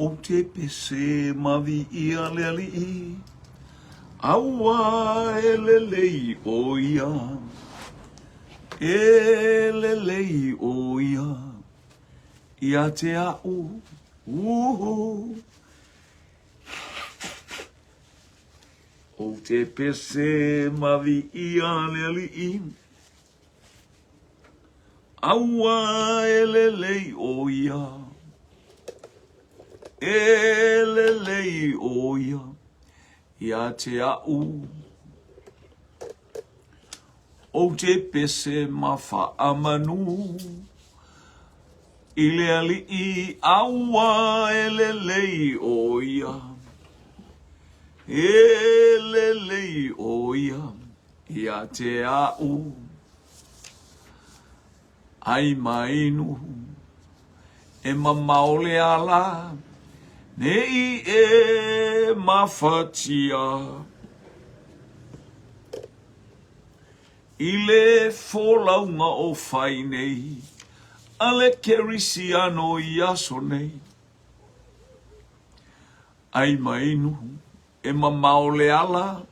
O te pese mavi ia leali I. Aua elelei o ia. Elelei o ia. Ia te au. O te pese mavi ia leali I. Aua elelei o ia. Elelei o ia. Ia te au. O te pese mawha amanu. Ileali I aua elelei o ia. Elelei o ia. Ia te au. Ai mainu. E mamaole ala. Nei e mawhatia. Ile folaunga o whai nei. Ale kerisiano I aso nei. Ai mainu. E mamaole ala.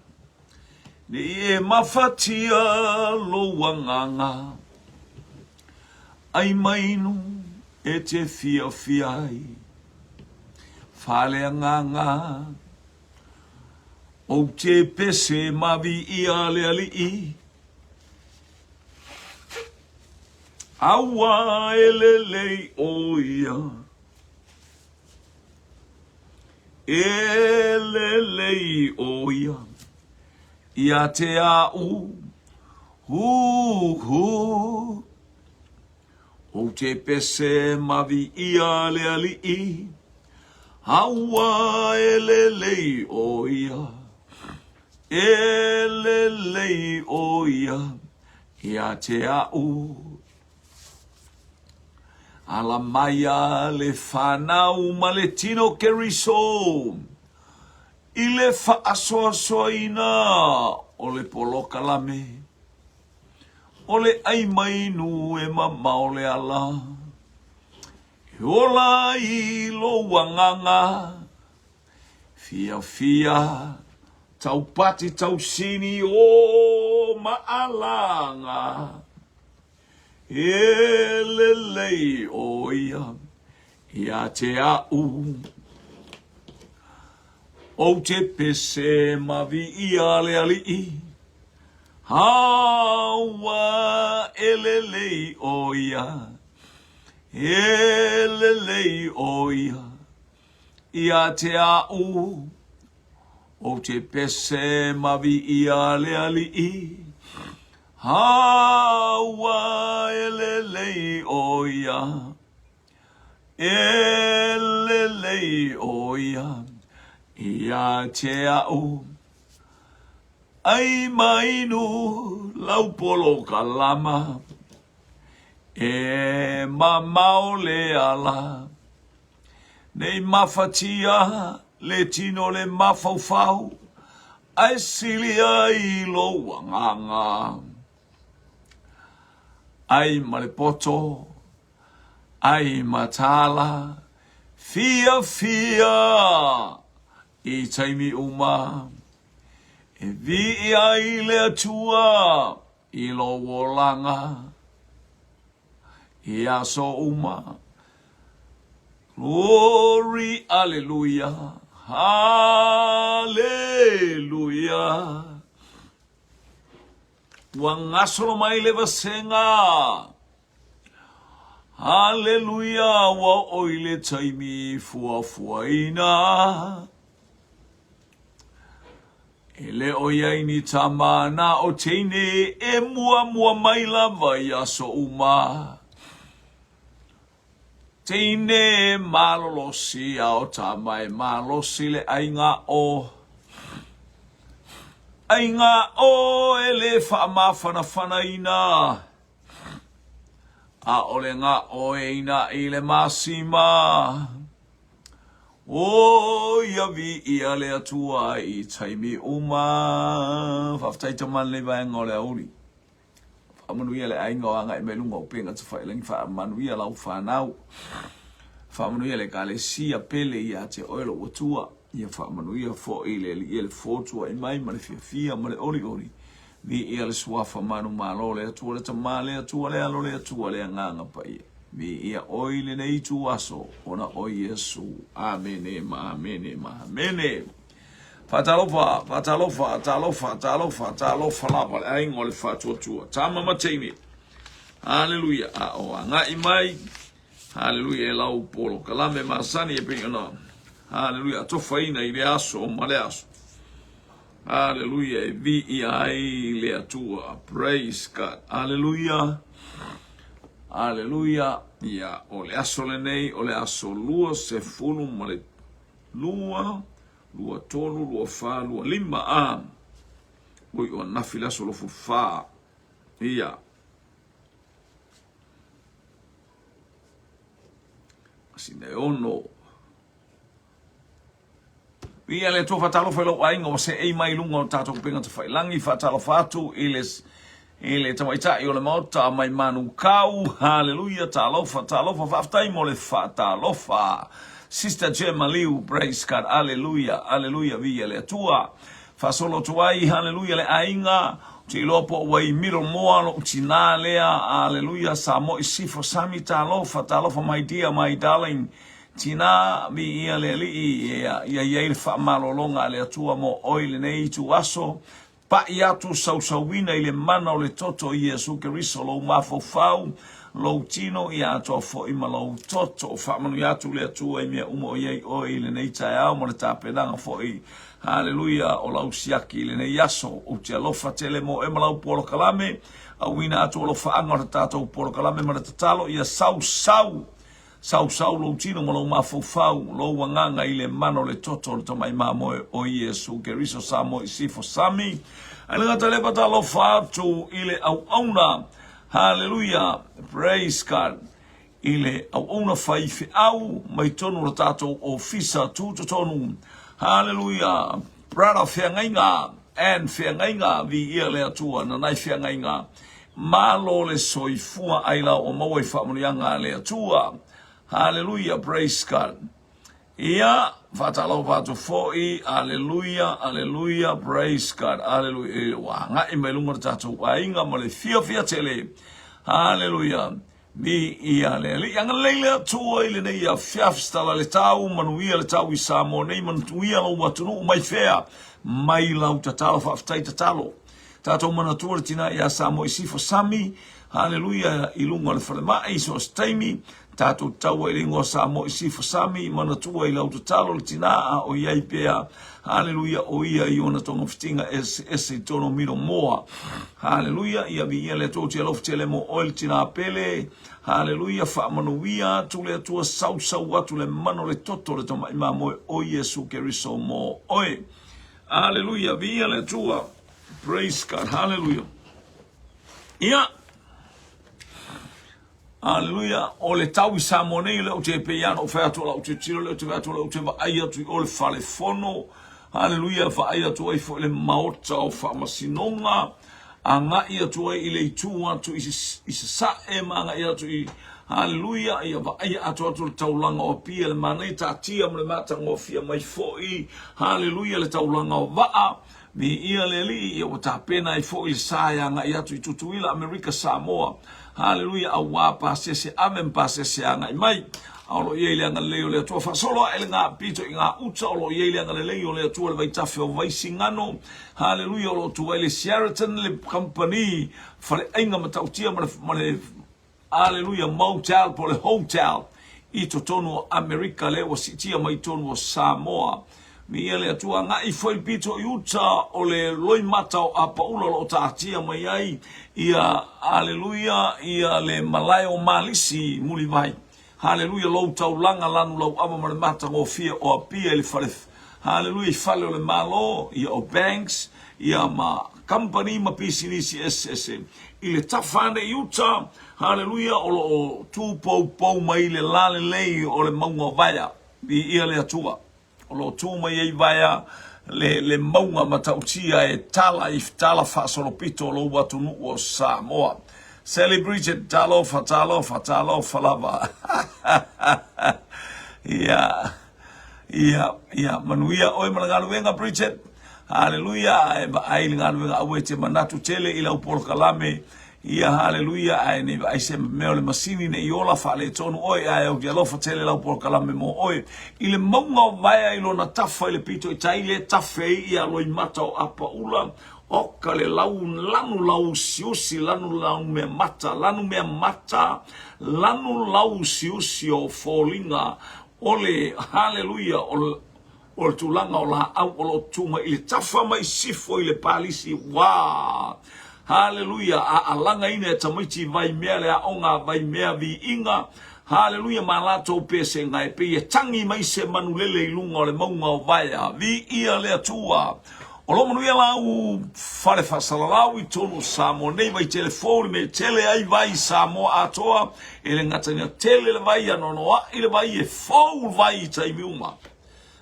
Nei e mawhatia lo wanganga. Ai mainu. E te fia fiai. Fale nganga. O te pese mavi ia leali I. Aua elelei o ia. Elelei o ia. Ia te au. O te pese mavi ia leali I. Aua elelei o ia. Elelei o ia. Ia te au. Ala maya le whanau ma le tino keriso. I le whaasoasoina o le poloka lame. O le aimainu e mamao le ala. E ola I lo wanganga. Fia fia. Tau pati tau sini o maalanga. Elelei o ia. Ia te au. O te pese mavi ia leali I. Hawa elelei o ia. Elelei o ia. Ia te au. O te pese mavi ia leali I. Hawa elelei o ia. Elelei o ia. Ia te au. Ai mainu laupolo kalama. E mamao le ala. Nei mawhatia le tino le mawhauwhau. Ai silia I lo wanganga. Ai malepoto. Ai matala. Fia fia. I taimi uma. E vi ai le atua. I lo wolanga. I aso uma. Glory, hallelujah. Hallelujah. Wangasolo mai le vasenga. Hallelujah. Wa oile taimi fua fuaina. Ele oyaini tamana o teine e mua mua mai lava yaso uma. Teine malolosi ao tamai malosi le ainga o. Ainga o ele whaamawhana whanaina. A ole nga o eina I le masima. O yavi ia le atua I taimi uma. Whaftaita man le vaenga o le auri. Whamanuia le ainga o anga I melunga o penga te whailengi whaamanuia lau whanau. whamanuia le kalesia pele ia te oelo watua, ia whamanuia fo ile le fotua i mai ma le fia ma le ori. Vi ia le suafa manu malo le atua le tamā le atua le alo le atua le anganga pa ia. Vi ia oile nei tu aso, ona o Yesu. Amene, ma amene, ma amene. Fatalofa lapa le aingo le fatuatua. Tama mateimi. Hallelujah. O anga imai. Hallelujah. E lau polo. Kalame masani e pingana. Hallelujah. Tofaina i le aso, ma le aso. Hallelujah. E vi i ai le atua. Praise God. Hallelujah. Hallelujah. Ia o le aso le nei, o le aso lua se funu ma le lua tonu, lua wha, lua lima a. Ui o nafi le aso lo fu wha. Ia. Sine ono. Ia le tofa talo whai lau ainga o se ei mai lunga o tātou penga te whai langi wha talo whātu ele tamaita i o le mauta mai manu kau. Hallelujah. Talofa whaftai mo le wha talofa. Sister Gemma Liu, praise God. Hallelujah. Hallelujah. Via le atua. Fasolo tuai. Hallelujah. Le ainga. Te lopo wai miro moa lo utina lea. Hallelujah. Sa mo isifo sami talofa my dear, my darling. Tina mi ia le li ia le wha malolonga le atua mo oile nei tu aso. Pa ia tu sausawina i le mana o le toto i Yesu Keriso lo mafofau. Lo tino i ato fo ima lo toto o whamanu i atu le atua i mea umo iei o i le nei tae au mo le tāpenanga fo i. Hallelujah o lau siaki le nei aso o te alofa tele mo e malau polo kalame. A wina atu o lo whaanga o le tātou polo kalame ma le tatalo i a sau lo tino mo lo mafofau lo wanganga i le mano le toto le tamai mamoe o Yesu Keriso sa mo i sifo sami. Alinga tale pata lo fatu i le au auna. Hallelujah. Praise God. Ile au ona faife au mai tonu la tātou o fisa tūto tonu. Hallelujah. Brother whiangainga and whiangainga vi ia le atua na nai whiangainga. Malo le soifua aila o mawai whamurianga le atua. Hallelujah. Praise God. Ia fatalo vatu foi. Hallelujah. Hallelujah. Praise God. Hallelujah. Wa nga imelunga tātou ainga mo le fia tele. Hallelujah. Mi ia le yang leila tua ile nei ia fiafstala le tau manuia le tau i Samo nei manuia lo watunu mai fea mai lau tatalo faftai tatalo tato manatua tina ia Samo i sifo sami. Hallelujah. Ilunga le falema iso staimi tato tau i lingo Samo i sifo sami manatua i lau tatalo le tina o iai pea. Hallelujah. O ia i ona tonga fitinga ese tono miro moa. Hallelujah. Ia vi ia le toti aloftele mo oil tina pele. Hallelujah. Fa manuia tule atua sau watu le mano le toto le toma ima moe o Yesu Keriso mo oe. Hallelujah. Vi ia le tua. Praise God. Hallelujah. Ia. Hallelujah. O le tau i Samo nei le o te peiano o whea tola o te tiro le o te whea tola o te wa aia tu i o le whale fono. Hallelujah. Wa aia tu ai fo le maota o whamasinonga. A nga ia tu ai le itua tu i se sae ma nga ia tu i. Hallelujah. Ia wa aia atu le taulanga o pia le manei ta tia mo le mata ngofia mai fo i. Hallelujah. Le taulanga o waa. Mi ia le li ia o ta pena i fo i saia nga ia tu i tutuila Amerika Samoa. Hallelujah. A wapa sese amen pa sese anga i mai. Alo ye le nga leo le tua fa solo ele nga pito nga uta olo ye le nga leo le tua le vai tafe o vai singano. Hallelujah. Olo tua le Sheraton le company fa le inga matautia ma le hallelujah motel po le hotel i to tonu America le o sitia mai tonu o Samoa. Mi ele tua nga i foi pito uta o le loi mata o apa ulo lo tatia mai ai ia hallelujah ia le malayo malisi muli vai. Hallelujah. Lo tau langa lanu lau ama ma le mata ngofia o apia ili fale. Hallelujah. Fale o le malo ia o banks ia ma company ma pisinisi SS ile tafane yuta. Hallelujah. O tu pou ma ile lale lei o le maunga vaya ia le atua o lo tu ma iei vaya le maunga matautia e tala iftala fa solo pito lo watunu o Samoa. Celebrated talo fatalo lava. Ia manuia oi malagaluega preacher. Haleluya, ai ngaluega awe te manatu tele ila upol kalame. Ia haleluya, ai ne ai se me ole masini ne iola fale tonu oi ai o dialo fatele la upol kalame mo oi. Ile monga vai ilo na tafa ile pito itaile tafe ia loi mata o apa ula. Oka le lanu lau siusi lanu me mata lanu lau siusi o folinga ole haleluya o tulanga o la au o lo tunga ile tafa mai sifo ile palisi wa haleluya a alanga ine tamaiti vai mea le aonga vai mea vi inga haleluya malato pese ngai pe tangi mai se manulele ilunga o le maunga o vaia vi ia le atua o lo manuia lau fale fasalalau I tonu Samo nei vai telefone me tele ai vai Samo atoa ele ngatania tele le vai anonoa ile vai e fou vai taimiuma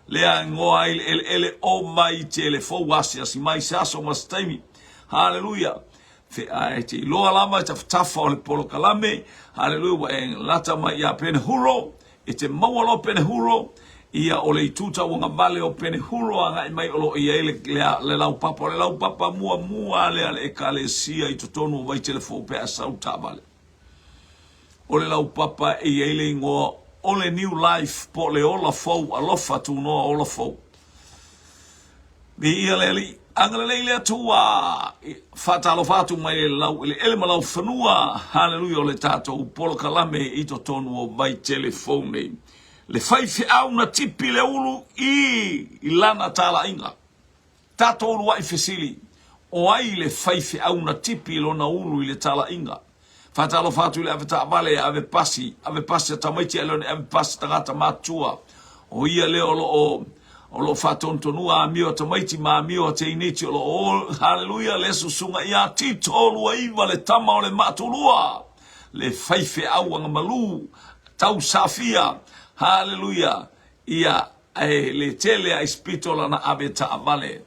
lea ngoa ele o vai telefone wasi asi mai saso mastaimi haleluya fe ai te loa lama tafa o le polo kalame haleluya wa en lata mai ya pene huro e te mawalo pene huro ia o le tuta wanga vale o pene huro anga mai olo ia le lau papa mua le ekalesia I totonu vai telefone pe asauta vale o le lau papa ile ngo o le new life po le ola fou alofa tu no ola fou bi ia le angale le tua fatalo fatu mai lau ele malau fanua haleluya le tato polo kalame I totonu o vai telefone le faife au na tipi le ulu I lana tala inga tato ulu wa ifesili o ai le faife au na tipi lo na ulu I le tala inga fatalo fatu le aveta vale ave pasi tamaiti ele ave pasi tagata matua o ia le o lo fatontonua amio tamaiti ma amio te initi o haleluya le susunga ia tito lu iva le tama o le matulua le faife au anga malu tau safia haleluya ia le tele a spitola na abeta avale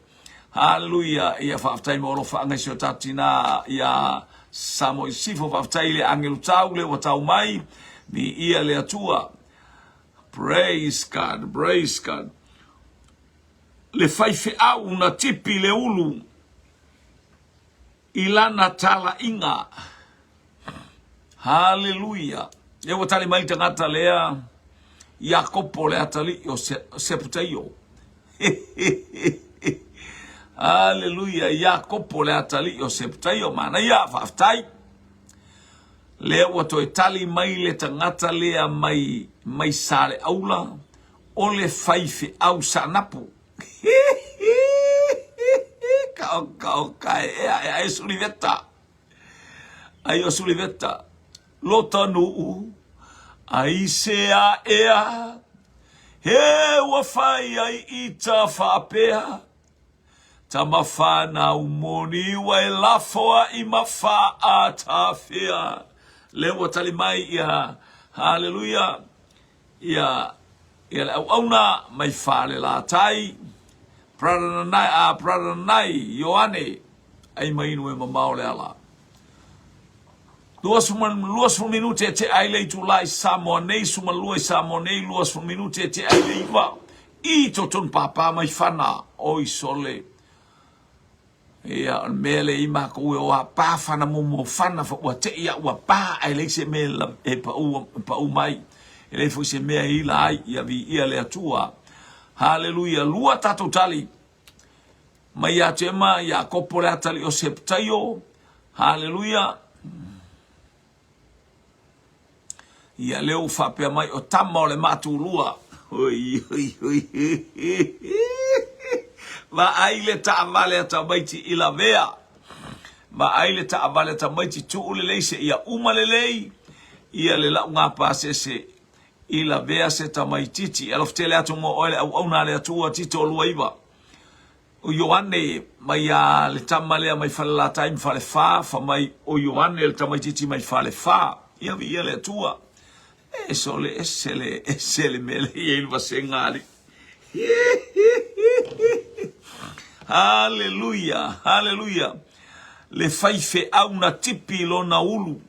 haleluya ia faftai mo lo fa ngasio tatina ia Samo sifo faftai le angelu tau le watau mai ni ia le atua praise God le faife au na tipi le ulu ilana tala inga haleluya e watali mai tangata lea Jakopo le atali o seputaio haleluya Jakopo le atali o seputaio mana ia faftai le wato itali mai le tangata lea mai sale aula o le faife au sanapu ai suliveta ai suliveta lotanu ai sea ea he wafai ai ita faapea tamafana umoni wa elafoa imafa atafea lewa talimai ia haleluya ia auna mai fale la tai pradana Yohane ai mai no mamao le ala luas minute te aile tu lai Samo nei suma luai Samo nei luas minute te aile iwa I toton papa mai fana oi sole ia mele ima ko o pa fana mo fana fo wa te ia wa pa aile se mele e pa u mai ele foi se mea ila ai ia vi ia le atua haleluya lua tato tali mai ya tema ya kopole atali o septaio haleluya ia leo fapea mai o tama o le matulua oi va aile ta vale ta baiti ila vea va aile ta vale ta baiti tu ulele se ia umalelei ia le la nga pasese ila vea se ta maititi aloftele atu mo ole au na le atu tito luaiva o Yohane mai a le tamale mai fala time fale fa mai o Yohane le tamaititi mai fale fa ia via le tua esele mele il va sengali haleluya le faife au na tipi lo na ulu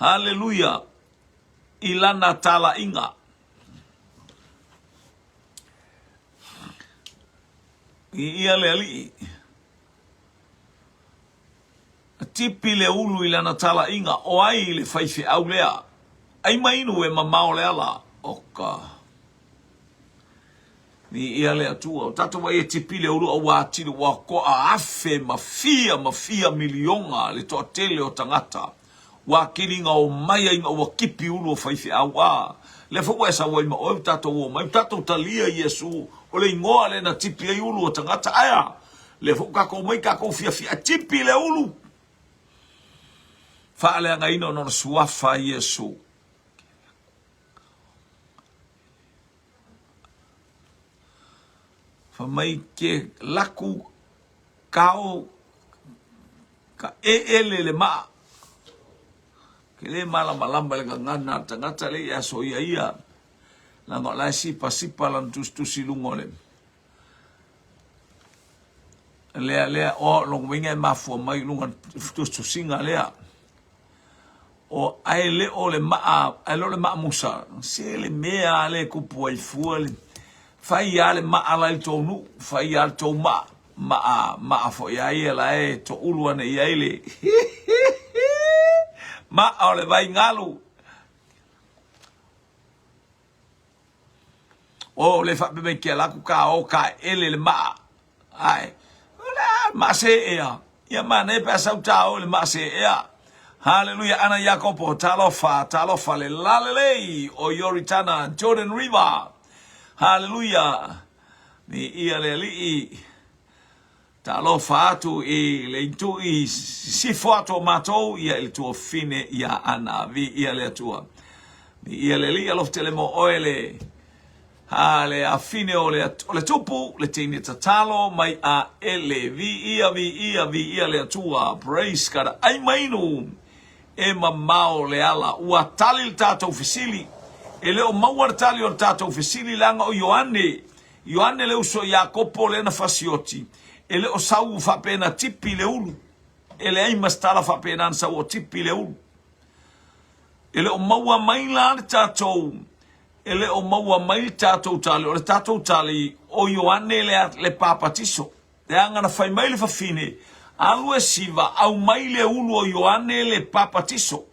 Haleluya. Ilana tala inga. Ia leli. Tipi le ulu ilana tala inga o ai le faifi au lea. Ai mainu e mamao lea la. Oka. Ni ia le atua. O tata wa e tipi le ulu o wātiri wa ko a afe mafia milionga le toa tele o tangata. Wa kiringa o maya inga o kipi ulu o faifi au a. Le fukwa e sa wai ma o tata o mai tata talia Yesu. O le ingoa le na tipi le ulu o tangata aya. Le fukwa ko mai kako fia tipi le ulu. Faale anga ino no suafa Yesu. Fa mai ke laku kao ka le ma. Ke le malamba le ngana tangata le ya so ia. La no la sipa lan tusi lungole. Lea o long winga mafu mai lungan tusi singa lea. O ai le o le maa, ai le maa musa. Se le mea le kupu ai fuale. Fai ale maa lai tonu, fai ale tau maa. Maa fo iai e la e to uluane iai le. Maa o le vai ngalu. O le fa bebe kia laku ka o ka ele le maa. Ai. Maa se ea. Ia maa ne pe asau tau le maa se ea. Hallelujah, ana Yakopo, talofa le lalelei o Yoritana, Jordan River. Hallelujah. Ni ia le li talofa atu I le itu I sifo atu matou ia il tuo fine ia ana vi ia le atua. Ni ia le li alof telemo oele. Hale a fine o le tupu, le tini tatalo mai a ele vi ia le atua. Praise God. Ai mainu. E mamao le ala ua tali le tātou fesili e leo maua tali o tātou fesili langa o Ioane le uso Yakopo le na fasioti e leo sau whapena tipi le ulu e le aima stala whapena ansa o tipi le ulu e leo maua maila le tātou e leo maua maila tātou tali o le tātou tali o Ioane le papatiso le angana fai maile fafine Alue siva au maile ulu o Ioane le papatiso.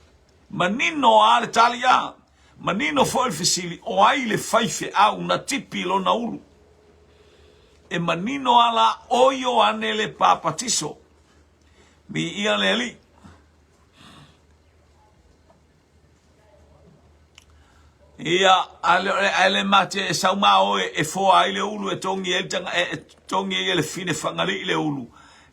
Manino ale talia. Manino foi fisili o ai le faife au na tipi lo na ulu. E manino ala o Ioane le papatiso. Mi ia le ali. Ia ale mate e sauma o e fo ai le ulu e tongi ele fine fangari le ulu.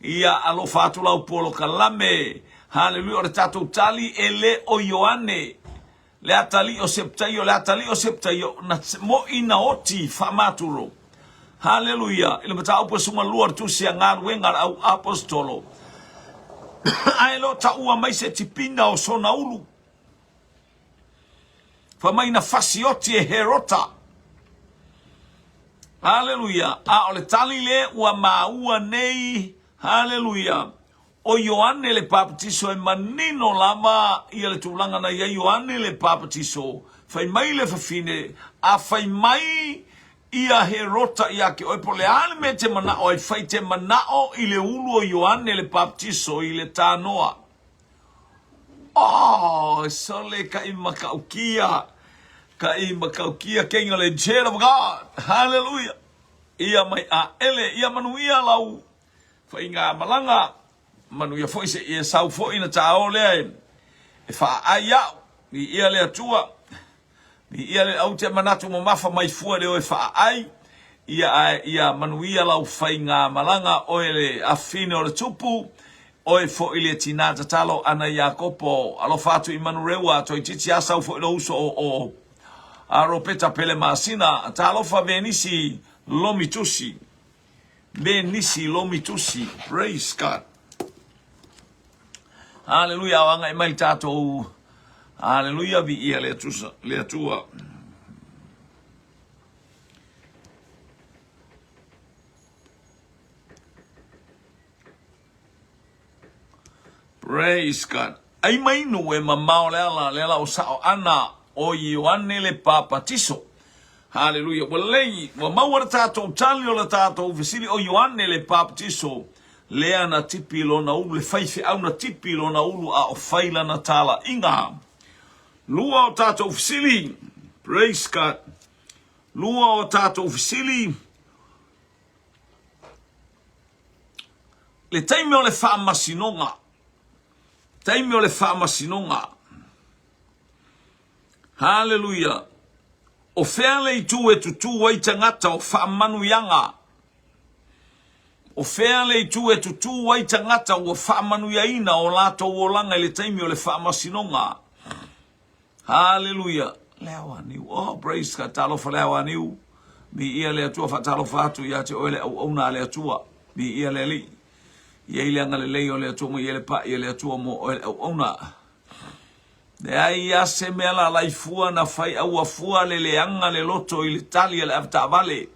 Ia alo fatu lau polo kalame. Hallelujah. Ore tatou tali ele o Ioane. Le atali o septaio. Na mo ina oti famaturo. Hallelujah. Ile mata upo suma luar tu si angar wengar au apostolo. Aelo ta ua mai se tipina o sona ulu. Famai na fasioti e herota. Hallelujah. A ole tali le ua maua nei. Hallelujah. O Ioane le papatiso e manino lama ia le tulanga na ia Ioane le papatiso. Fai mai le fafine. A fai mai ia herota ia ke oi po le ale me te manao. Ai fai te manao I le ulu o Ioane le papatiso I le tanoa. Oh, sole ka I makaukia. Ka I makaukia kenga le chair of God. Hallelujah. Ia mai a ele, ia manuia lau. Fai ngā malanga, manu ia foi se ia sau foi na tāo lea e wha ai au, ni ia lea tua, ni ia le au te manatu mo mafa mai fua leo e wha ai, ia manu ia lau fai ngā malanga o ele afine o le tupu, o e foi le tinata talo ana Yakopo, alo fatu I manu rewa, toi titi asau foi lo uso o aropeta pele masina, talo fa venisi lomitusi, Benisi lomitusi. Praise God. Hallelujah. Wanga mai tatou. Hallelujah. Vi ia le tua. Praise God. ai mainu e mamao le ala o sao ana o Ioane le papatiso. Haleluia. Walei, wa mawara tato tali o la tato visili o Ioane le papatiso. Lea na tipi lo na ulu, le faifi au na tipi lo na ulu a o faila na tala inga. Lua o tato visili, praise God. Lua o tato visili, le taime o le wha masinonga. Taime o le wha masinonga. Hallelujah. O whea le tu e tutu wai tangata o wha manu yanga. O whea le tu e tutu wai tangata o wha manu yaina o lato o langa le taime o le wha masinonga. Hallelujah. Leo aniu. Oh, praise God. Talo fa leo aniu. Mi ia le atua fa talo fa atu ia te oele au una le atua. Mi ia le li. Ia ile anga le leo le atua mo ia le pa ia le atua mo oele au una. Ne ai a se mea la laifua na fai au afua le leanga le loto i le talia le avta vale.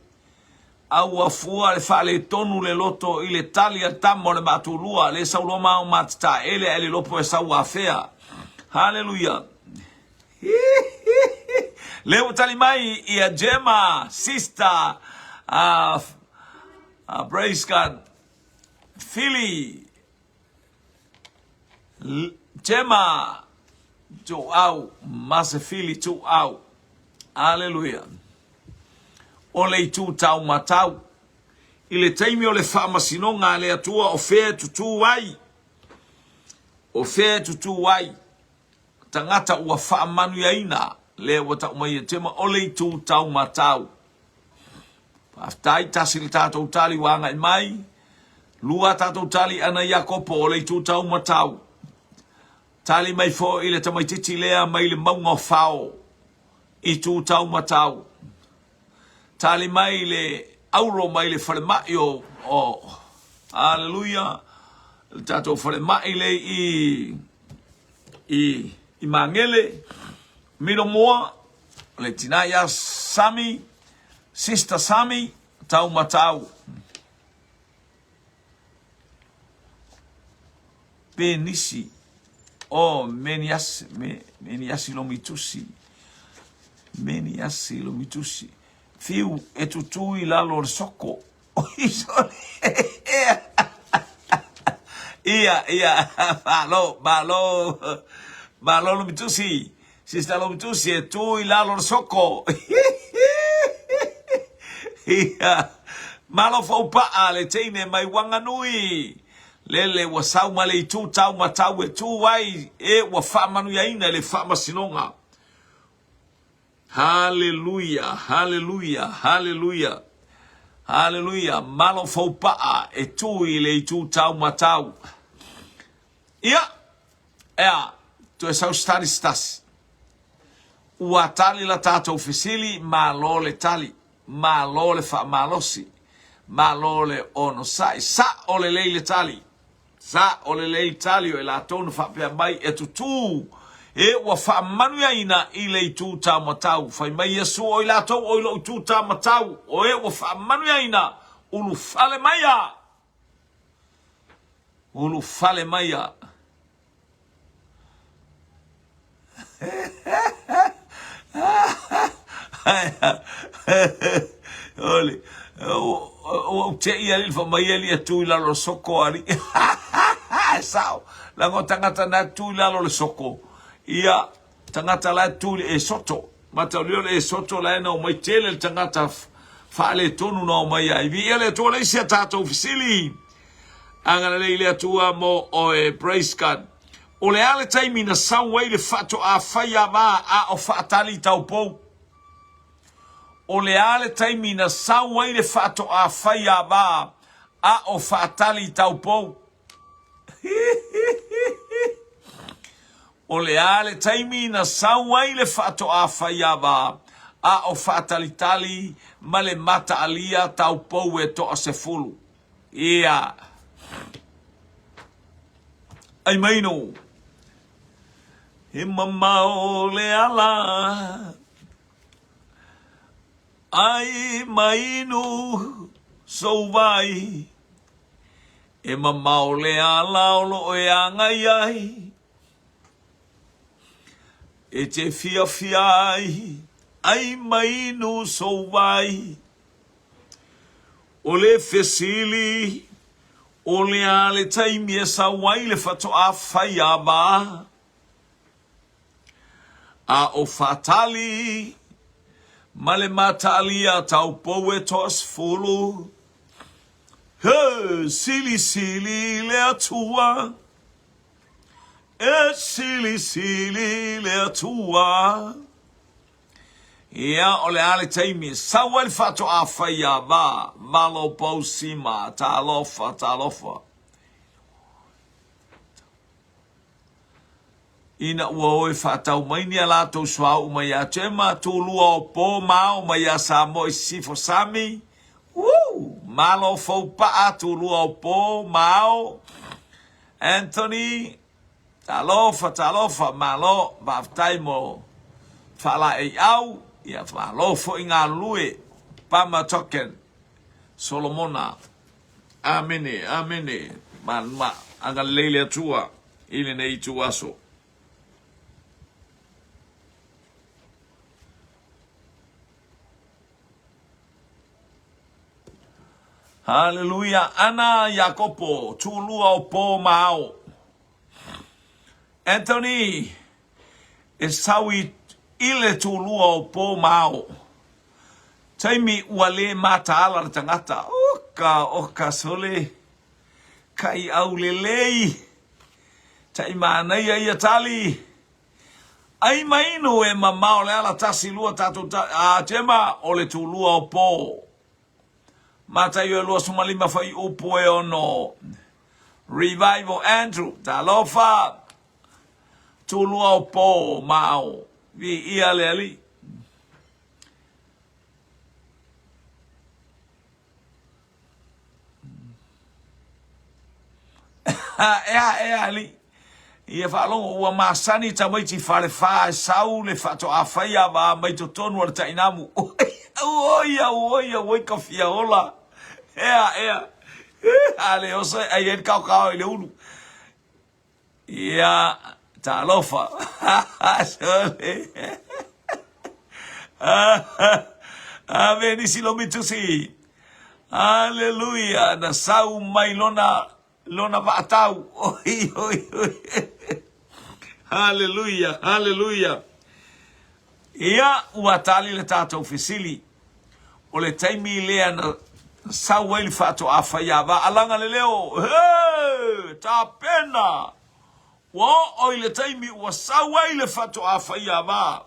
Au afua le fa le tonu le loto i le talia tamo le matulua le saulo mao matata ele lopo e sau afea. Hallelujah. Leo tali mai ia Gemma, sister, praise God, Philly, Gemma, tu au, mase Philly tu au, hallelujah. Ole tu tau matau, ile taimi ole fama sinonga le atua o fe tutu wai, o fe tutu wai, tangata ua wha manu yaina, le wata umai e tema ole tu tau matau. Paftai tasili tatou tali wanga i mai, lua tatou tali ana Yakopo ole tu tau matau. Tali mai fo ile tamai titi lea mai le maunga whao, i tu tau matau. Tali mai le auro mai le whare mai o, hallelujah, tatou whare mai le i mangele, miro moa, le tinaya Sami, sister Sami, tau matau. Benisi, meniasi lo mitusi, meniasi lo mitusi. Fiu e tutui lalo le soko. Ia, malo lo mitusi. Sista lo mitusi e tui lalo le soko. Ia, malo fau paa le teine mai wanganui. Lele wa sau ma le tu tau matau e tu wai e wa whamanu yaina le whamasinonga. Hallelujah, hallelujah, hallelujah. Hallelujah, malo fau paa e tui le tu tau matau. Ia, tu e sau stasi. Ua tali la tatou fisili, malo le tali, malo le fa malosi, malo le ono sai, sa o le leile tali, sa o le leile tali o e la tonu fa pia mai e tutu, e ua fa manuia ina i le tu ta matau, fai mai Yesu o i la tau o i lo tu ta matau, o e ua fa manuia ina, ulu fale maia, ulu fale maia. Ole, o te ia li fa mai ali tu la lo soko ali. Sao, la ngo tangata na tu la lo soko. Ia tangata la tu e soto. Mata le e soto la na o mai tele tangata fa le tonu no mai ai. Vi ele to le sia tato fisili. Anga le ile tua mo o e praise God. O le ale taimi na sauwai le fato a faya va a o fatali tau pou. O le ale taimi na sauwai le fato a faya va a o fatali tau pou. O le ale taimi na sauwai le fato a faya va a o fatali tali ma le mata alia tau pou e to a se fulu. Ia. Ai maino. E mamao le ala. Ai mainu so vai. E mamao le ala o lo e angai ai. e te fia fiai, ai mai no so vai, o le fesili, o le ale taimi e sa wai le fato a fai a ba, a o fatali, ma le matali a tau poe tos fulu, he, sili sili le atua, e sili sili le atua, ia o le ale taimi, sa wai le fato a fai a ba, malo po sima, ta lofa. Ina ua oe whatau maini a lātou swau mai a tema tūlua o pō mao mai a sa moi sifo sami. Malo fau paa tūlua o pō mao. Anthony, talofa, malo, vaftai mo whala e au, ia malo fo i ngā lue, pama token, Solomona. Amene, ma, anga leile atua, ili nei tu aso. Hallelujah. Ana Jacopo, tulua o po mao. Anthony, e sawi ile tulua o po mao. Taimi wale mata ala tangata. Oka sole. Kai au lelei. Taima nei ai atali. Ai maino e mamao le ala tasi lua tatu a tema o le tulua o po. Mata yo lo sumalima fai upo e ono. Revival Andrew, talofa. Tulua o po mao. Vi ia le ali. E ali. Ia falongo ua masani ta mai ti fale fa sau le fato a faia ba mai to tonu al tainamu. Oia, ka fia ola. Ea. Ale osa ai en kau ele ulu. Ia talofa. Sole. Aveni silomitusi. Hallelujah. Na sau mai lona vatau. Oi. Hallelujah. Ia uatali le tatou fesili. O le taimi lea na sau ele fato a faiava alanga le leo. Ta pena. O le taimi ua sau ele fato a faiava.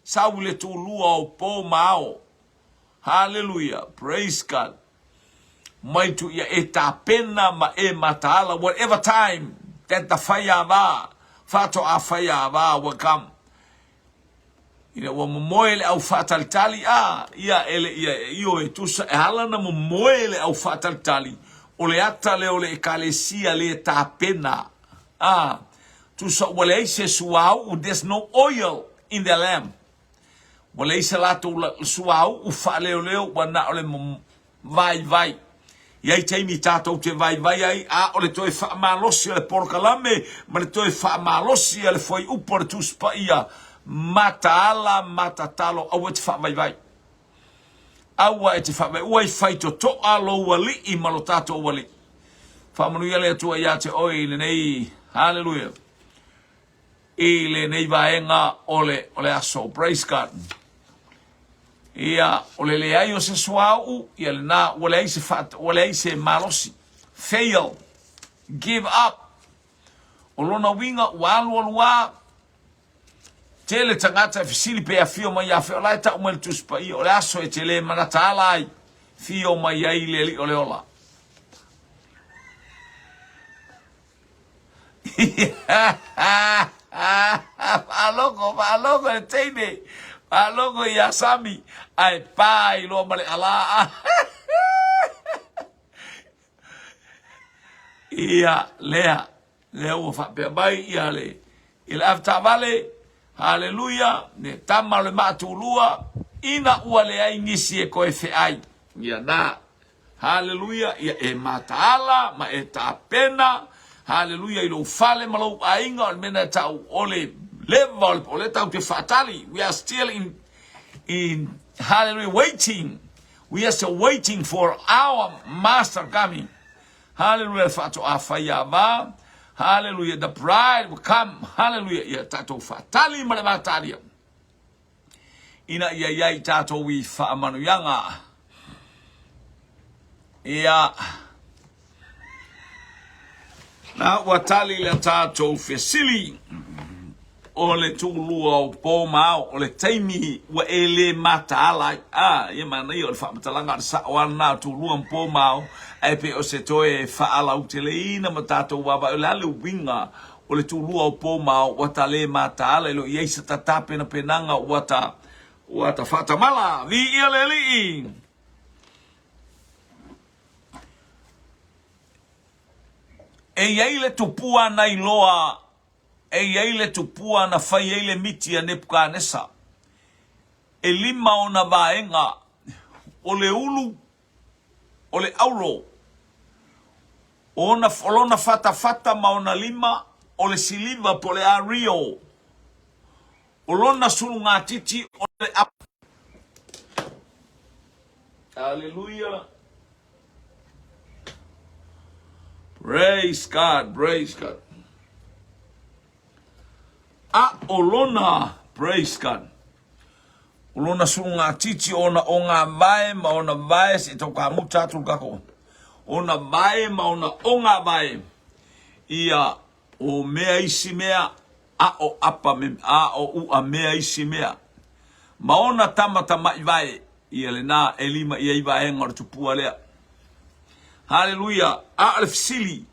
Sau le tulua o po mao. Hallelujah. Praise God. Mai tu ia e ta pena ma e matala. Whatever time that the faiava, fato a faiava will come. Ina wa momoele au fatalitali ia io e tusa e halana momoele au fatalitali o le ata le o le ekalesia le tapena tusa wale se suau there's no oil in the lamp wale se lato suau u fa leo wana o le vai ia te imitato te vai ai o le toi fa malosi le porkalame ma le toi fa malosi le foi upor tuspa ia matatalo au e te whawaiwai. Aua e te whawai. Ua i whaito to alo wali i malotato wali. Whamanuia lea tua ia te oi le nei. Hallelujah. I le nei vaenga ole aso. Praise God. Ia ole le ai o se suau. Ia le na wale ai se fat. Wale ai se malosi. Fail. Give up. Olona winga walua. Tele tangata fisili pe afio mai afio lai ta umel tuspa i ole aso e tele manata alai fio mai ai le ole ola. Aloko e teine. Aloko i asami ai pai lo male ala. Ia lea o fa pe bai ia le. Il afta vale. Hallelujah, ne tama le matulua, ina ua le ai ngisi e koe ai. Ia na, hallelujah, ia e mataala, ma e ta pena, hallelujah, ilo fale malau ainga, o mena tau ole level o le tau te fatali. We are still in hallelujah waiting. We are still waiting for our master coming. Hallelujah, fato afayava. Hallelujah, the bride will come. Hallelujah, ia tato fatali malemataria. Ina ia iai tato wi faamanuyanga. Ia na watali le tato fesili. O le tulua o po mau o le taimi wa ele mata ala ia mana i o le whamatalanga sa wana tulua po mau e pe o se toe whaala uteleina ma tātou wawa o le ale winga o le tulua o po mau wata le mata ala ilo i eisa tatape na penanga wata whatamala vi ia le li e iei le tupua na iloa e iei le tupua na whai ei le miti a Nebukanesa. E lima o na vaenga, o le ulu, o le auro, o na folona fata ma o na lima, o le siliva po le ario, o lona sulu ngā titi, o le ap. Hallelujah. Praise God, praise God. A olona, praise God. Olona sunga titi ona onga vae ma ona vae se toka mutatu kako. Ona vae ma ona onga vae. Ia o mea isi mea a o apa me a o u a mea isi mea. Ma ona tamata mai vae ia le na elima ia i vae ngor tupua lea. Hallelujah. A alfsili.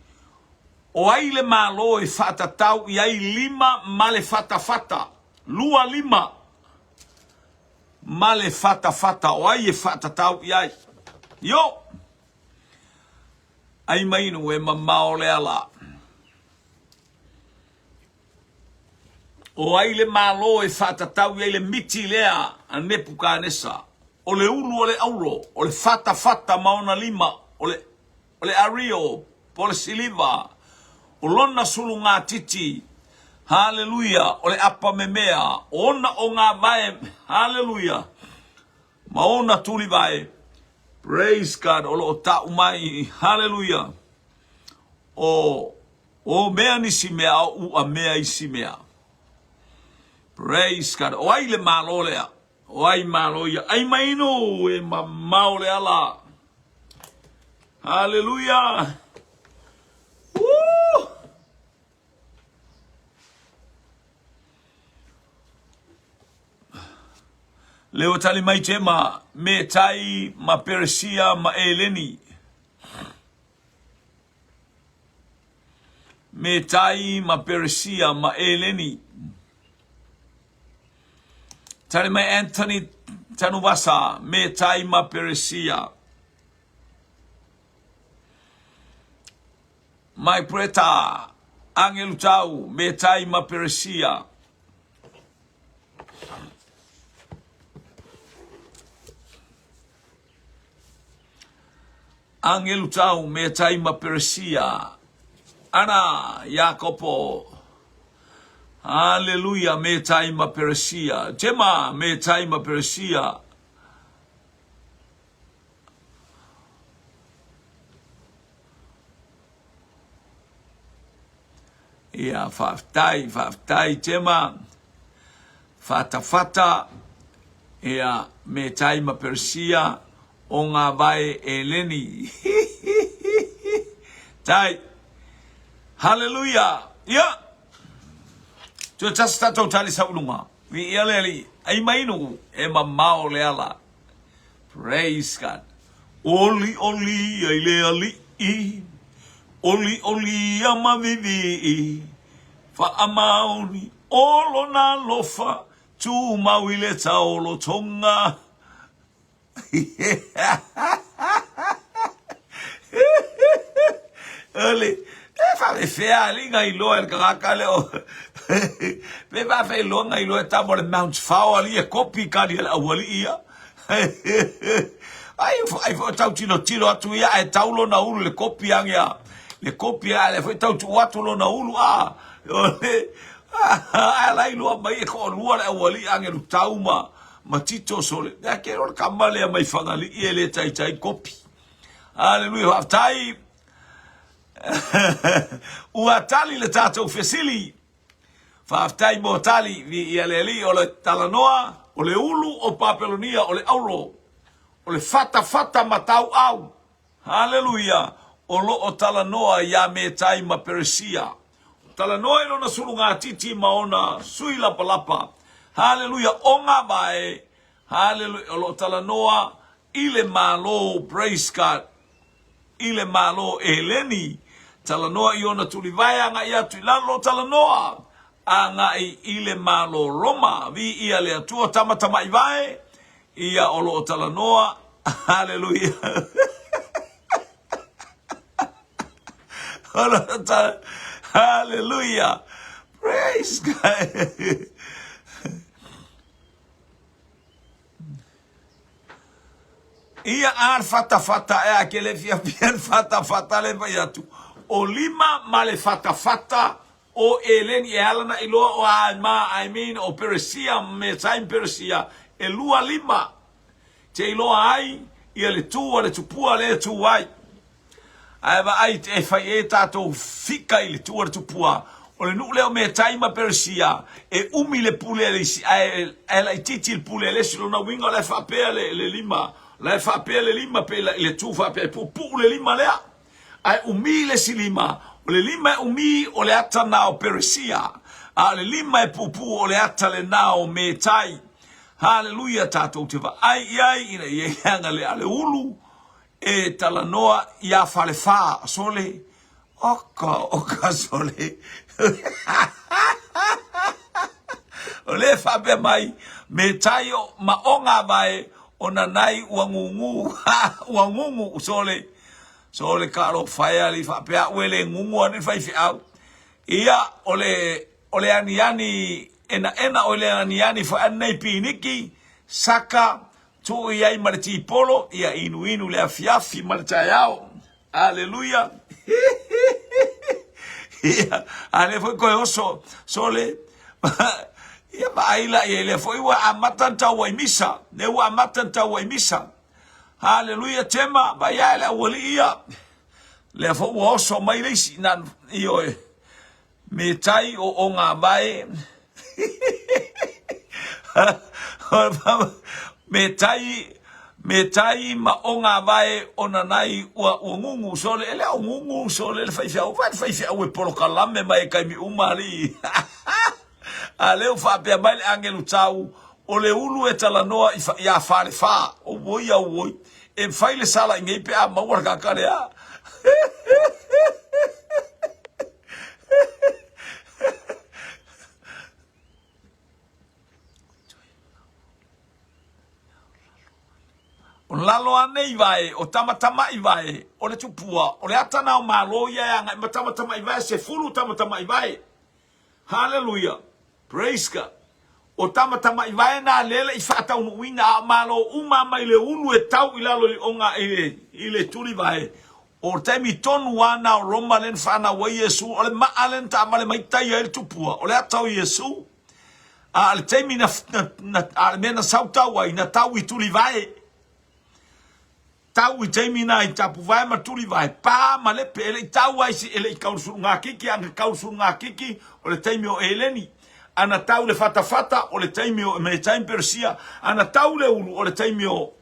O ai le malo e fata tau i ai lima male fata. Lua lima male fata. O ai e fata tau i ai. Yo. Ai mainu e mamao le ala. O ai le malo e fata tau i ai le miti lea a Nebukanesa. O le ulu o le auro. O le fata maona lima. O le ario. Po le siliva. O lona sulu ngā titi, hallelujah, o le apa me mea, ona o ngā vae, hallelujah, ma ona tuli vae, praise God, o lo ta umai, hallelujah, o mea nisi mea, o a mea isi mea, praise God, o ai le malo lea, o ai malo ia, ai maino, e mamao le ala, hallelujah, leo tali mai tema me tai ma Persia ma Eleni. Me tai ma Persia ma Eleni. Tali mai Anthony Tanuvasa me tai ma Persia. Mai preta Angel Tau me tai ma Persia. Angelu tau me tai ma Persia. Ana Jacopo. Hallelujah me tai ma Persia. Jema me tai ma Persia. Ia faftai jema. Fata. Ia me tai ma Persia. O ngā vae Eleni. Tai. Hallelujah. Yeah. Tua tasa tatou tali saulunga. Vi ia leli. Ai mainu. E mamao le ala. Praise God. Oli ai le ali i. Oli ama vivi i. Fa amauni. Olo na lofa. Tu mawile taolo tonga. Ole, fa me fea linga I loa el karaka leo. Me va fe longa I loa tamo le Mount Fao ali e kopi kari el awali ia. Ai fo tau tiro atu ia e taulo na ulu le kopi angia. Le kopi a le foi tau tu atu lo na ulu a. Ole, Alai lua mai ko lua le wali angelu tauma matito sole. Ya ke ro kamale mai fangali ele tai kopi. Hallelujah. Tai uatali le tato fesili. Fa tai motali vi ialeli o le talanoa, o le ulu o Papelonia, o le auro. O le fata matau au. Hallelujah. O lo o talanoa ya me tai ma Persia. Talanoa ilo na sulunga titi maona sui lapa. Hallelujah. Onga mai. Hallelujah. O lo talanoa ile malo praise God. Ile malo eleni. Talanoa iona tulivaya nga ia tuilalo talanoa. Anga ile malo Roma. Vi ia le atua tama ivae. Ia o lo talanoa. Hallelujah. Hallelujah. Praise God. Ia ar fata e aquele fiapian fata le vaiatu. O lima male fata o eleni e alana ilo o o Persia me saim Persia e lua lima. Te ilo ai ia le tua le tupua le tuai. Aiva ai te fai e tato fika i le tua le tupua. O le nukleo me taima Persia e umi le pule le si e la titi il pule le silo na winga le fa pe le lima. La fa pe le lima pe le tu fa pe pu le lima lea. Ai umi le si lima. O le lima e umi o le ata na o Persia. A le lima e pupu o le ata le na o me tai. Hallelujah tato te va ai ina ye hanga le ale ulu e talanoa ia falefa sole oka sole. O le fa be mai me tai o maonga vai ona nai uangungu sole karo faya li fa pe wele ngungu ani fai fi au ia ole ani ena ole ani fa anai piniki saka tu ia marti polo ia inu le afiafi marta yao. Hallelujah. Ia ale foi koyoso sole ia baila ile foi wa amatanta wa misa ne wa amatanta wa misa. Hallelujah tema baya la walia le fo oso mai le sinan io me tai o onga vai me tai ma onga vai ona nai ua ngungu sole ele ngungu sole le fai fia o polo kalame mai kai mi umari. Ale fa pe mai angelu tau o le ulu e talanoa ia fale fa o voi e fai le sala ngai pe a mawar ka karea. O lalo ane iwae, o tamatama iwae, o le tupua, o le atana o malo ia anga, ma tamatama iwae, se fulu tamatama iwae. Hallelujah. Praise God. O tamatama iwae na lele i whaata unuina a malo umama i le unu e tau i lalo i onga i le turi wae. O temi tonu wana o Roma len whana wa Yesu, o le maalen ta amale maitai a il tupua, o le atau Yesu. A le temi na mena sauta wai, na tau i turi wae. Tau i temi na i tapu wae ma turi wae. Pa ma le pe ele i tau wai si ele i kausuru ngā kiki, anga kausuru ngā kiki, o le temi o eleni. Ana tau le fata o le taimi o me taimi Persia, ana tau le ulu o le taimi o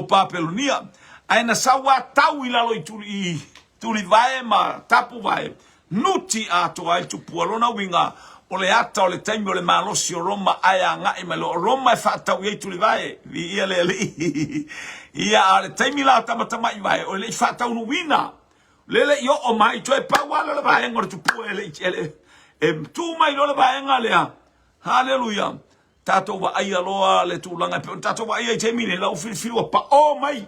Papelonia. Aina sawa tau i lalo i tuli vae ma tapu vae. Nuti ato ai tupua lona winga o le ata o le taimi o le malosi o Roma aya ngai ma lo Roma e fatau i tuli vae. Vi ia le li. Ia a le taimi la tamatama i vae o le fatau nu wina. Lele yo o mai to e pawala le vae ngor tupua ele. Tu mai lo le baenga lea. Hallelujah. Tato wa ai aloa le tūlanga. Tato wa ai te mine lau whiwhi wa pa o mai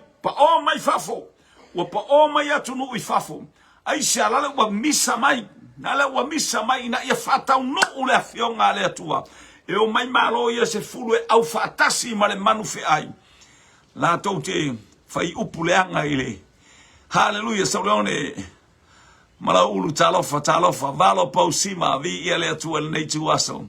fafo. Wa pa o mai atunu i fafo. Ai se alale wa misa mai. Nale wa misa mai ina ia whatau no ule a fionga le atua. E o mai malo ia se fulu e au whatasi ma le manu fe ai. La tau te whai upu leanga ile. Hallelujah. Sauleone. Mala ulu talofa, valo pausima, vi ia lea tua nei tu aso.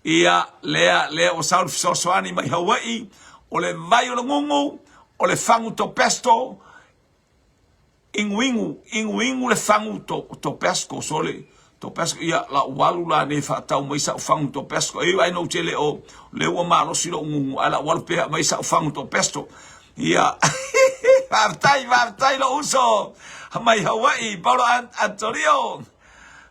Ia lea o saul fisosoani mai Hawaii, o le vai o le ngungu, o le fangu to pesto, inguingu le fangu to pesco, sole, to pesco, ia la walu la ne whaatau mai sa fangu to pesco, e ai no te le ua malo silo ngungu, ala walu pea mai sa fangu to pesto, ia, vaftai lo uso, mai Hawaii, Paulo Antonio,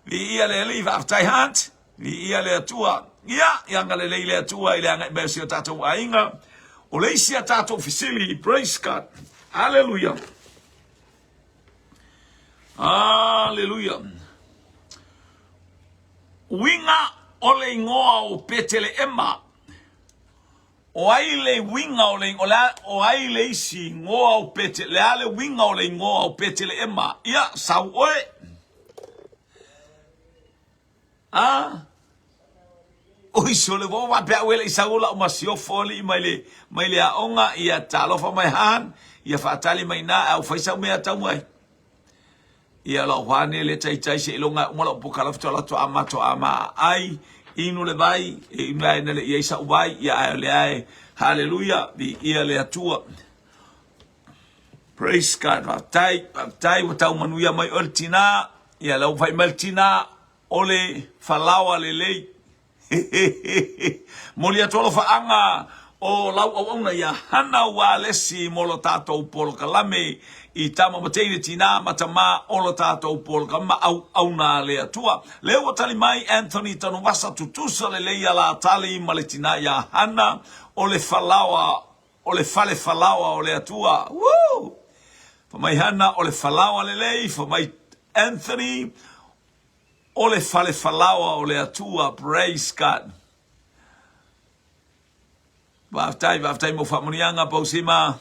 vi ia le li vaftai hunt, vi ia le atua, ia, ianga le le atua, ile anga besi o tatou ainga, o le isi a tatou fisili, praise God, hallelujah. Hallelujah. Winga ole ingoa o petele ema. O aile winga ole o aile isi ngoa o petele ale winga ole ingoa o petele ema. Ia sau oe. Oi sole vo wa pe wele isaula o masio foli maile a onga ia talofa mai han ia fatali mai na au faisa me atau mai. Ia la wane le tai se ilonga mola pokala ftola to ama ai inu le vai inu ai le isa vai ia le ai hallelujah di ia le atua praise God tai wata manuia mai ultina ia la vai maltina ole falawa le lei molia tolo fa anga o lau au na ia hana wa lesi molo tato polo kalame I tama matene tina matama olo tatou pol kama au na le atua. Leo tali mai Anthony tanu wasa tutusa le leia la tali maletina ya hana o le falawa o le fale falawa o le atua. Woo! For mai hana o le falawa le lei, for mai Anthony o le fale falawa o le atua. Praise God. Vaftai mo famunianga pausima,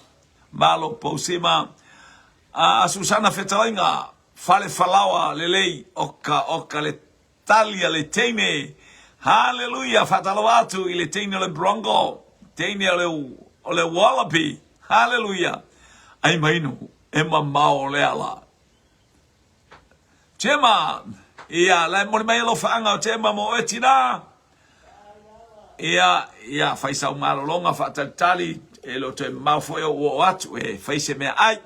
malo pausima. Susana Fetalainga, fale falawa lelei oka le talia le teine. Hallelujah, fatalawatu ile teine le bronco, teine o le wallaby. Hallelujah. Ai mainu ema mao le ala. Chema, ia la mo mai lo faanga chema mo etina. Ia faisa umalo longa fatatali elo te mafo o atu e faise me ai.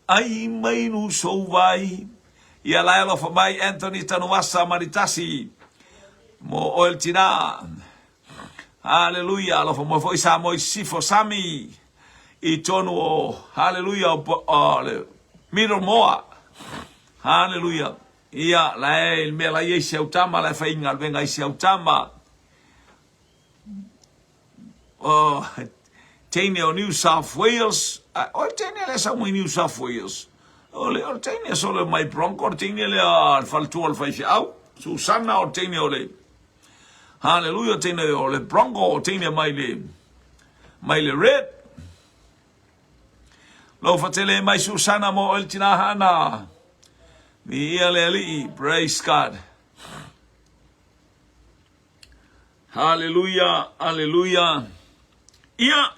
Ai mainu so vai ia la elo fa mai Anthony tanuasa maritasi mo oil tina hallelujah lo fa mo foi sa mo sifo sami I tonu o hallelujah o le middle moa hallelujah ia la el me la ye utama la fa inga venga isi utama oh Tene o New South Wales. O tene le sa New South Wales. O tene solo mai bronco. O tene le al faltu al faifi au. Susana o tene o le. Hallelujah tene o le bronco. O tene mai le red. Lo fatele mai Susana mo el tina hana. Mi ia le ali. Praise God. Hallelujah. Hallelujah. Ia.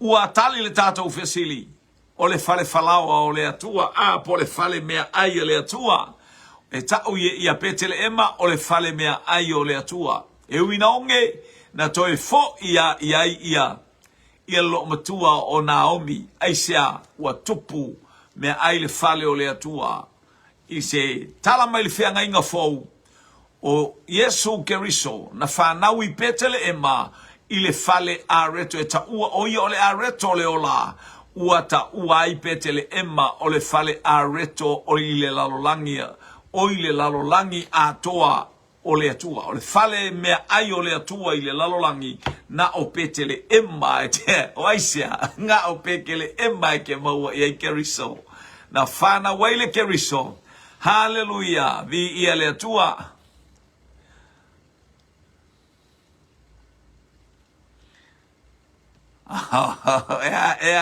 Ua tali le tatou fesili o le fale falawa o le atua po le fale mea ai o le atua e tau ia petele ema o le fale mea ai o le atua e uina onge na toe fo ia lo matua o Naomi aisea ua tupu mea ai le fale o le atua I se tala mai le whianga inga fou o Yesu Keriso na whanau I petele ema I le fale a reto e ta ua o ia o le a reto le ola ua ta ua I petele ema o le fale a reto o I le lalolangia o I le lalolangi a toa o le atua o le fale mea ai o le atua I le lalolangi na o petele ema e te o aisia nga o petele ema e ke maua I Keriso na whana waile Keriso hallelujah vi ia le atua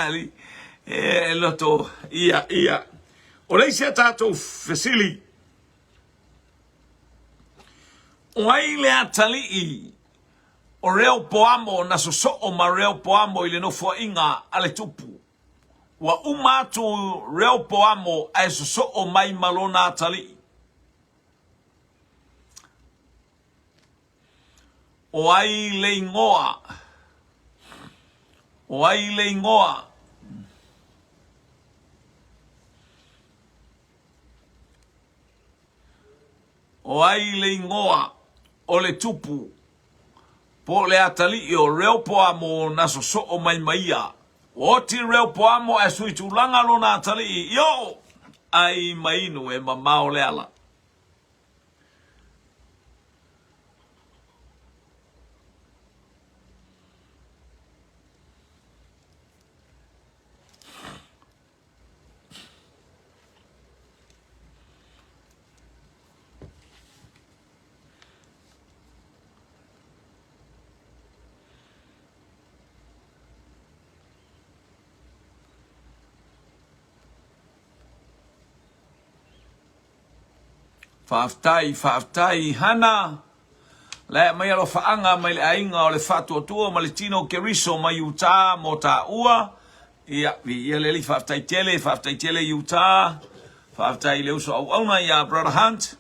ali loto ia o lei se tato fesili o ai le atali o reo poamo na so o ma reo poamo ile no fo inga ale tupu. Wa umatu reo poamo ai so o mai malona atali. O ai le ingoa. O ai le ingoa. O ai le ingoa o le tupu. Po le atali i o reo poamo na so o mai maia. O ti reo poamo e sui tulanga lo na atali i yo. Ai mainu e mamao le ala. Whaaftai hana. Le mai alo whaanga mai le ainga o le whatu atua ma le tino keriso mai uta mo ta ua. Ia le li whaaftai tele uta. Whaaftai le uso au auna ia Brother Hunt.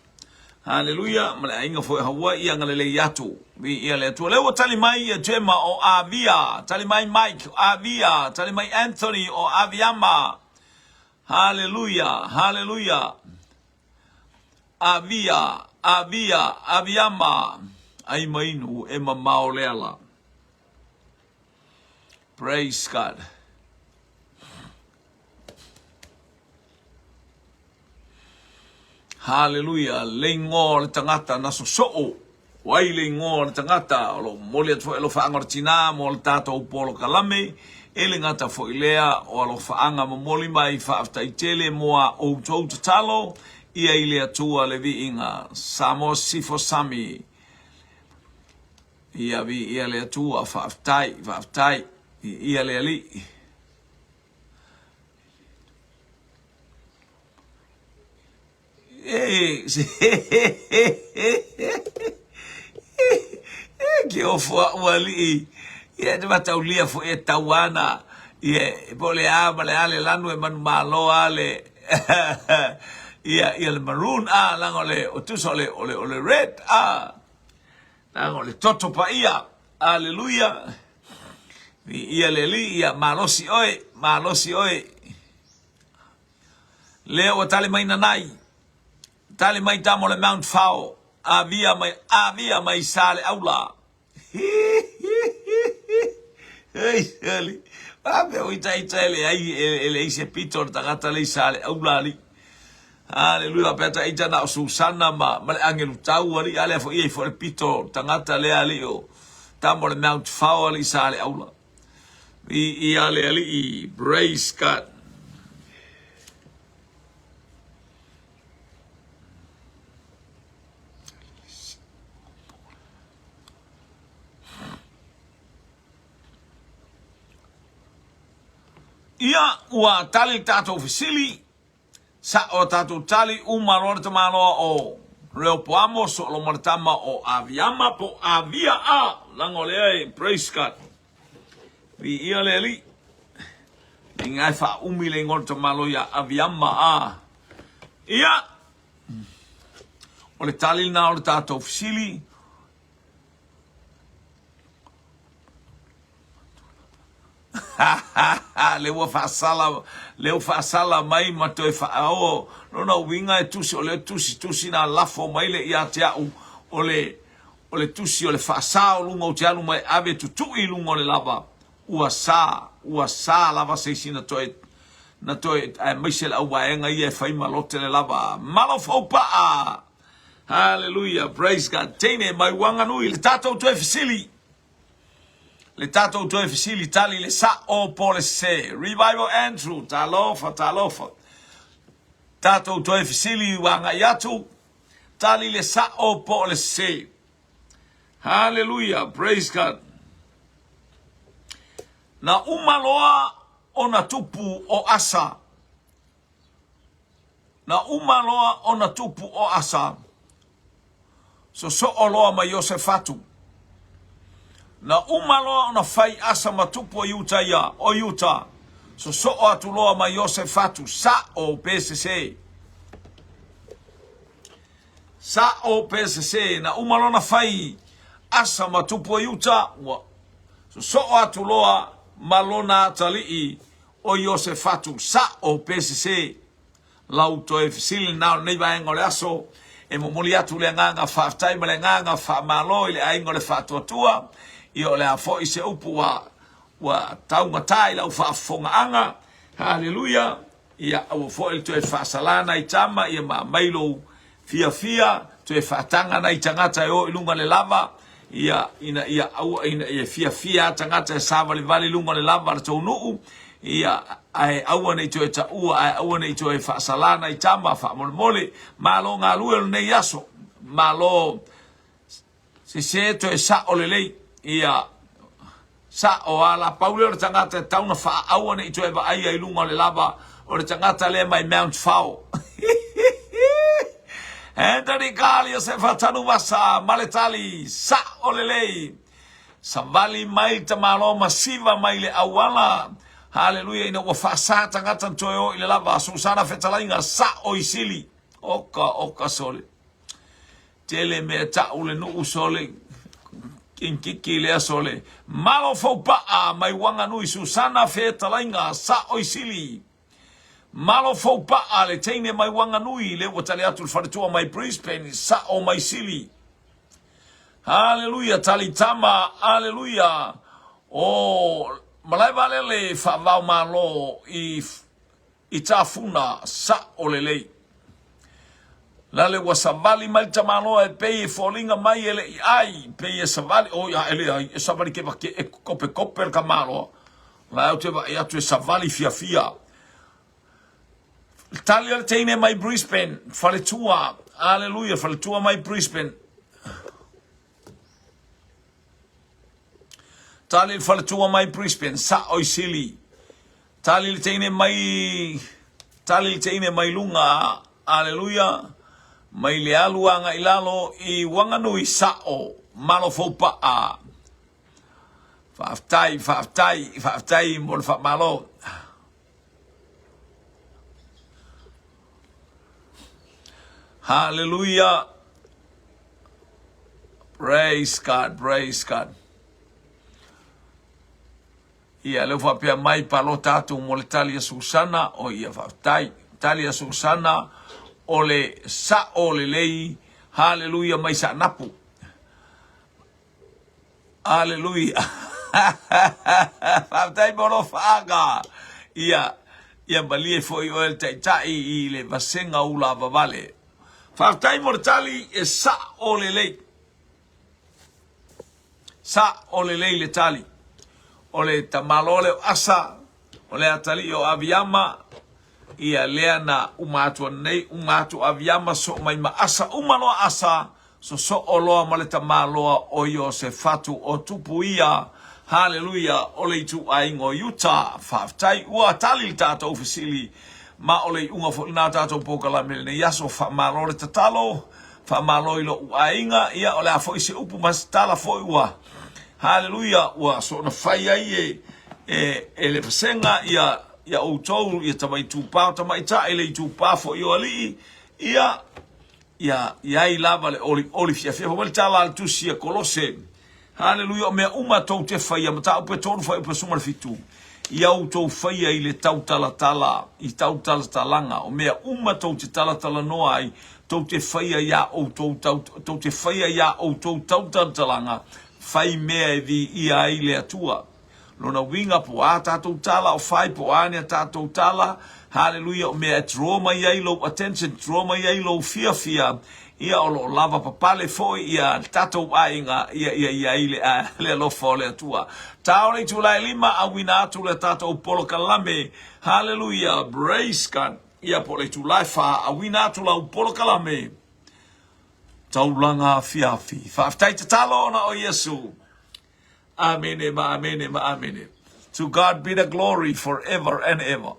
Hallelujah. Ma le ainga fo hawa ia ngale le yatu. Ia le atua. Lewa tali mai ia Gemma o Avia. Tali mai Mike o Avia. Tali mai Anthony o Aviama. Hallelujah. Hallelujah. Aviama, ai mainu e mamao leala. Praise God. Hallelujah. Lengo le tangata na so wai lengo le tangata lo mole atu lo faanga tina mo le tata o polo kalame ele ngata fo ilea o lo faanga mo moli mai fa tele moa o talo. Ia ile atua le vi inga samo sifo sami ia vi ia le atua faaftai ia le ali que o fo wali ia de bataulia fo e tawana ia pole le ale lanu e man malo ale ia le maroon lango le o tu sole ole red lango le toto pa ia haleluya ia le li ia malosi oe leo tale mai nanai tale mai tamo le Mount Fao avia mai sale aula hey abe o itaile ai ele se pitor tagata le sale aula li. Hallelujah, peta ita na Susana ma le angelu tau ali ale fo i fo le pito tangata le ali o tamo le Mount Fao ali sale aula. I ale ali I praise God. Ia ua tali tato ofisili sa o tatu tali umaror te manoa o reo poamo so lo martama o aviama po avia lango le praise God. Vi ia le li ingai fa umile ngor te malo ya aviama ia o le tali na o tatu ofisili leo fa sala mai mato e fa o no winga e tusi o le tusi na lafo mai le ia te au o le tusi o le fa sa o lungo te alu mai ave tu I lungo le lava ua sa lava se sina na toi mai se au waenga ia e fai malote le lava malo fopa hallelujah praise God tene mai wanga nui le tato to e fisili le tato to e fisili tali le sa o pole se revival Andrew talofa tato to e fisili wanga yatu tali le sa o pole se hallelujah praise God na umaloa o na tupu o asa na umaloa o na tupu o asa so o loa ma Yosefatu na umalo na fai asa matupu o Utah ya o Utah so atu loa ma Yosef atu sa o PCC na umalo na fai asa matupu o Utah so atu loa malona talii o Yosef atu sa o PCC lauto e fisili na nei vai ngole aso e momoli atu le nganga fa time le nganga fa malo ile ai ngole fa tua io le afo ise upu wa taunga tai la fa fonga anga haleluya ia o fo il to e fa salana i tama ia ma mailo fia to e fa tanga na i tangata o ilunga le lava ia fia tangata sava le vale lunga le lava to no ia ai awane to e ta ai awane to e fa salana i tama fa mole malo nga lu ne yaso malo se to e sa olele ia sa o ala paulo o tangata tauna fa awane i to e va ai lunga le lava o tangata le mai Mount Fao Anthony Kali se fatanu masa maletali sa olele savali mai tamalo masiva mai le awala haleluya ina wa fasa tangata toyo ile lava susana fetalainga sa oisili oka sole tele meta ule no usole kinkikile sole malo fopa mai wanga nui susana fetalainga sa oisili malo fopa ale teine mai wanga nui le watale atu faritua mai Brisbane sa o mai sili haleluya talitama haleluya o malai vale le fa va malo i tafuna sa o lele la le wasavali mal tamalo e pe folinga mai ele ai pe savali o ya ele ai savali ke va ke kope kamalo la te va ya tu savali fia Talia teine mai Brisbane, faletua, haleluya, faletua mai Brisbane. Talia faletua mai Brisbane, sa oisili. Talia teine mai lunga, haleluya, mai lealuanga ilalo I wanganui sao, malo fopa a. Faftai, mol fa malo. Hallelujah. Praise God. Ia leo fa pia mai palo tatu mole Talia Susana o ia fa Talia Susana ole sa ole lei. Hallelujah mai sa napu. Hallelujah. Fa tai bolo faga. Ia balie foi o el tai I le vasenga ula vale. Faftai mortali e sa olele le tali ole tamalole asa ole atali o aviama ia leana umatu aviama so mai ma asa umalo asa so oloa male tamaloa o Yosefatu o tupuia haleluya ole tu aingo Utah faftai ua tali tata ofisili ma ole unga fo na tato pokala mele yaso fa malore tatalo fa maloilo uainga ia ole afo ise upu mastala fo ua haleluya ua so na fai ai ele fasenga ia outou ia tamai tupa tamai ta ele tupa fo io ali ia i lava le oli fia fo tala al tusia kolose haleluya me uma tou te fai mata upe tonu fai upe sumar fitu Iau tau whaia I le tau talatala, I tau talatalanga, o mea tau te talatala noa ai, tau te whaia ia o tau te whaia ia o tau talatalanga, whai mea vi ia I le atua. Lona winga po a tātou tala, o whai po ane a tātou tala, hallelujah, o mea draw mai ai lo attention, draw mai ai lo fia, ia o lo lava papale foi ia tatou ainga ia le lofa le atua taole tu la lima a wina tu le tatou polo kalame hallelujah praise God ia pole tu lifa a wina tu la polo kalame taulanga fiafi fa tai talo na o Yesu amen. To God be the glory forever and ever.